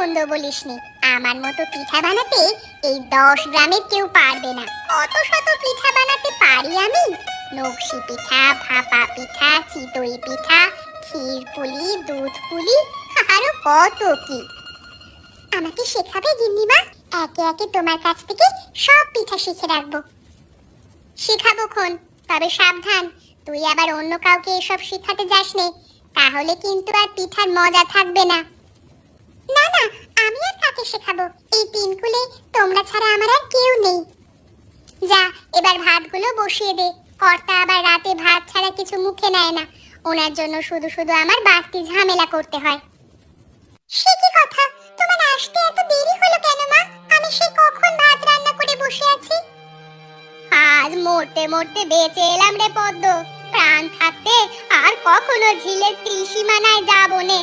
মন্দ বলিসনি। আমার মতো পিঠা বানাতে এই 10 গ্রামে কেউ পারবে না। কত শত পিঠা বানাতে পারি আমি। নকশি পিঠা, ভাপা পিঠা, চিতই পিঠা, ক্ষীর পুলি, দুধ পুলি, আরো কত কি। আমাকে শেখাবে গিন্নিমা? একে একে তোমার কাছ থেকে সব পিঠা শিখে রাখবো। শেখাবো খন, তবে সাবধান, তুই আবার অন্য কাউকে এসব শেখাতে যাস নে, তাহলে কিন্তু আর পিঠার মজা থাকবে না। না না, আমি আর কাকে শেখাবো? এই তিনকুলে তোমরা ছাড়া আমার আর কেউ নেই। যা, এবার ভাতগুলো বসিয়ে দে। কর্তা আবার রাতে ভাত ছাড়া কিছু মুখে নেয় না, ওনার জন্য শুধু শুধু আমার বাড়তি ঝামেলা করতে হয়। সে কি কথা, তোমার আসতে এত দেরি হলো কেন মা? আমি সেই কখন ভাত রান্না করে বসে আছি। আজ মরতে মরতে বেঁচে এলাম রে পদ্ম। প্রাণ থাকতে আর কখনো ঝিলের ত্রিসীমানায় যাবো নে।